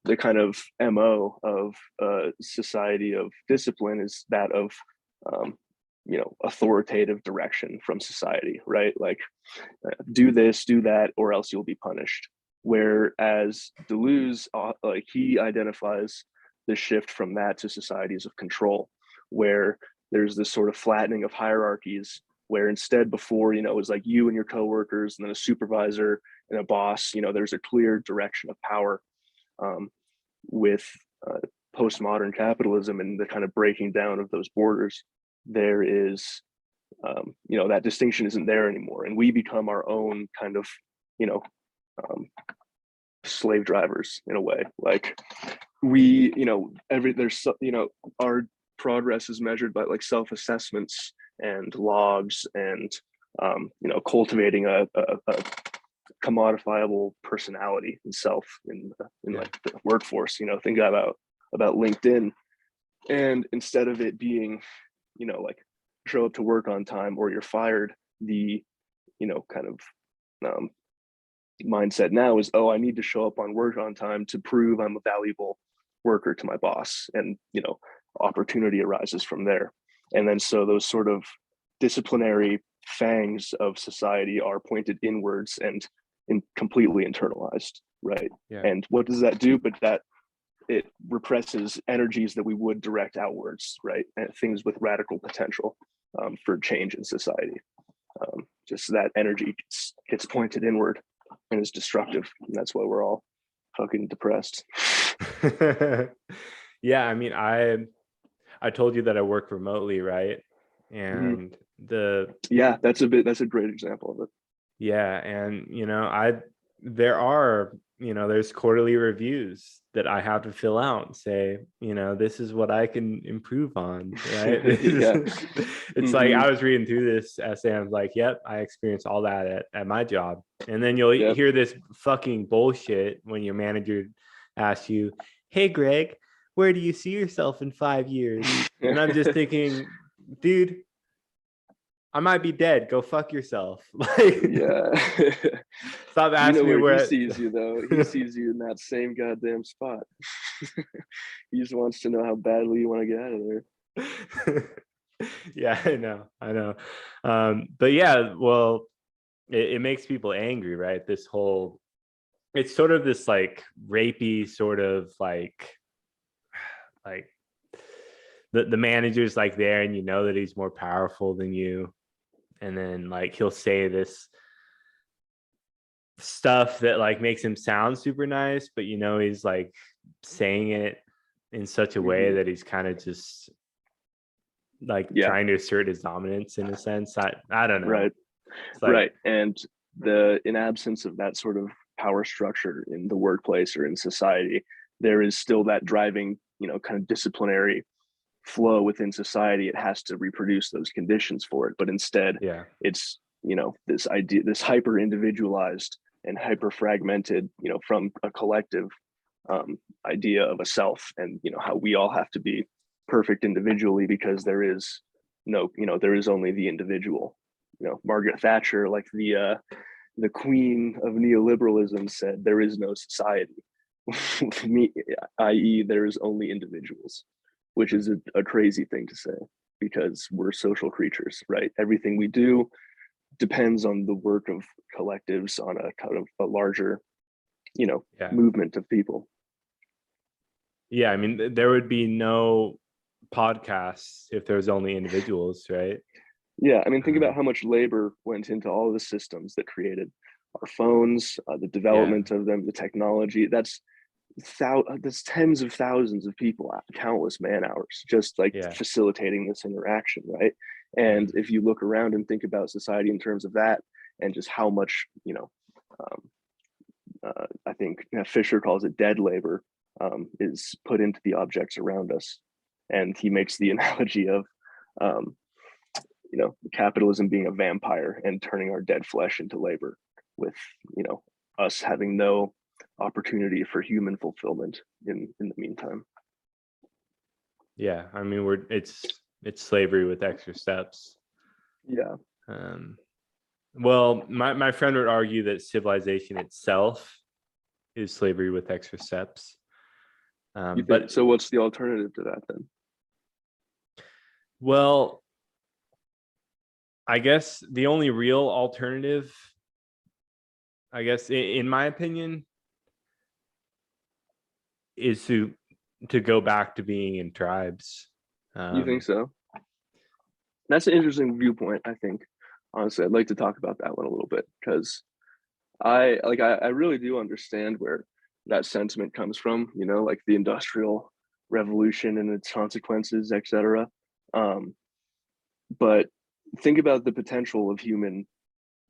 the kind of MO of society of discipline is that of authoritative direction from society, right? Like, do this, do that, or else you'll be punished. Whereas Deleuze, like, he identifies the shift from that to societies of control, where there's this sort of flattening of hierarchies, where instead before, it was like you and your coworkers and then a supervisor and a boss, there's a clear direction of power. With postmodern capitalism and the kind of breaking down of those borders, there is, that distinction isn't there anymore. And we become our own kind of, slave drivers in a way. Like, we, our progress is measured by like self-assessments and logs and, cultivating a commodifiable personality and self in like the workforce. Think about LinkedIn, and instead of it being, like, show up to work on time or you're fired, the kind of mindset now is, oh, I need to show up on work on time to prove I'm a valuable worker to my boss, and opportunity arises from there. And then so those sort of disciplinary fangs of society are pointed inwards and completely internalized, right? Yeah. And what does that do? But that it represses energies that we would direct outwards, right? And things with radical potential for change in society. Just that energy gets pointed inward and is destructive. And that's why we're all fucking depressed. Yeah, I mean, I told you that I work remotely, right? And that's a great example of it. Yeah, and there's quarterly reviews that I have to fill out and say, this is what I can improve on, right? It's like, I was reading through this essay and I was like, yep, I experienced all that at my job. And then you'll hear this fucking bullshit when your manager asks you, hey Greg, where do you see yourself in 5 years? And I'm just thinking, dude, I might be dead. Go fuck yourself. Stop asking me where he sees you, though. He sees you in that same goddamn spot. He just wants to know how badly you want to get out of there. Yeah, I know. But yeah, well, it makes people angry, right? It's sort of this like rapey sort of like the manager's like there, and that he's more powerful than you. And then like he'll say this stuff that like makes him sound super nice, but he's like saying it in such a way that he's kind of just like trying to assert his dominance in a sense. I don't know. Right. Right. And in absence of that sort of power structure in the workplace or in society, there is still that driving, kind of disciplinary flow within society. It has to reproduce those conditions for it, but instead it's this idea, this hyper individualized and hyper fragmented, from a collective idea of a self, and how we all have to be perfect individually because there is there is only the individual. Margaret Thatcher, like the queen of neoliberalism, said there is no society, i.e. there is only individuals, which is a crazy thing to say because we're social creatures, right? Everything we do depends on the work of collectives on a kind of a larger, movement of people. Yeah, I mean, there would be no podcasts if there was only individuals, right? Yeah, I mean, think about how much labor went into all of the systems that created our phones, the development of them, the technology. That's tens of thousands of people, countless man hours, just like facilitating this interaction, right? And if you look around and think about society in terms of that, and just how much, I think Fisher calls it dead labor, is put into the objects around us. And he makes the analogy of, capitalism being a vampire and turning our dead flesh into labor, with, us having no opportunity for human fulfillment in the meantime. Yeah, I mean, it's slavery with extra steps. Yeah. Well, my friend would argue that civilization itself is slavery with extra steps. You think But so? What's the alternative to that then? well, I guess the only real alternative, I guess, in my opinion, is to go back to being in tribes. You think so? That's an interesting viewpoint, I think. Honestly, I'd like to talk about that one a little bit because I really do understand where that sentiment comes from, you know, like the industrial revolution and its consequences, etc. Um, but think about the potential of human,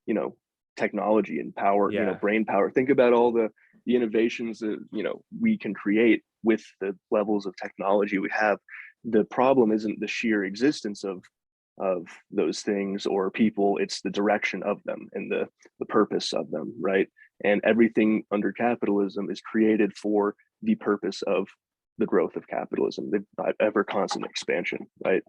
you know, technology and power, you know, Yeah, brain power. Think about all the innovations that, you know, we can create with the levels of technology we have. The problem isn't the sheer existence of those things or people, it's the direction of them and the purpose of them, right? And everything under capitalism is created for the purpose of the growth of capitalism, the ever constant expansion, right?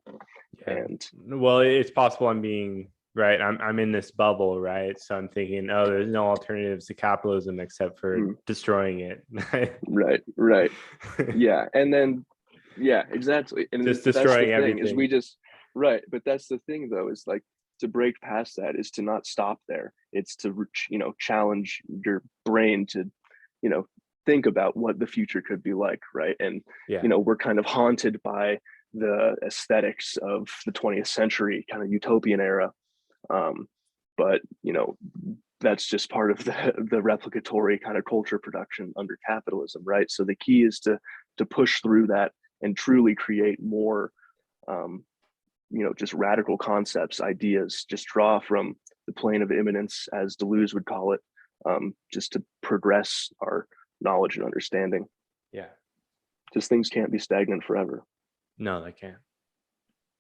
yeah. And Well, it's possible I'm being right. I'm in this bubble, right? So I'm thinking, oh, there's no alternatives to capitalism except for destroying it. right, yeah. And then yeah, exactly. And Just that's the destroying thing is we everything. just right, but that's the thing though is like to break past that is to not stop there. It's to you know challenge your brain to you know think about what the future could be like, right? And Yeah, you know we're kind of haunted by the aesthetics of the 20th century kind of utopian era, um, but you know that's just part of the replicatory kind of culture production under capitalism, right? So the key is to push through that and truly create more um, you know just radical concepts, ideas, just draw from the plane of immanence as Deleuze would call it, just to progress our knowledge and understanding. yeah. Just things can't be stagnant forever. No, they can't.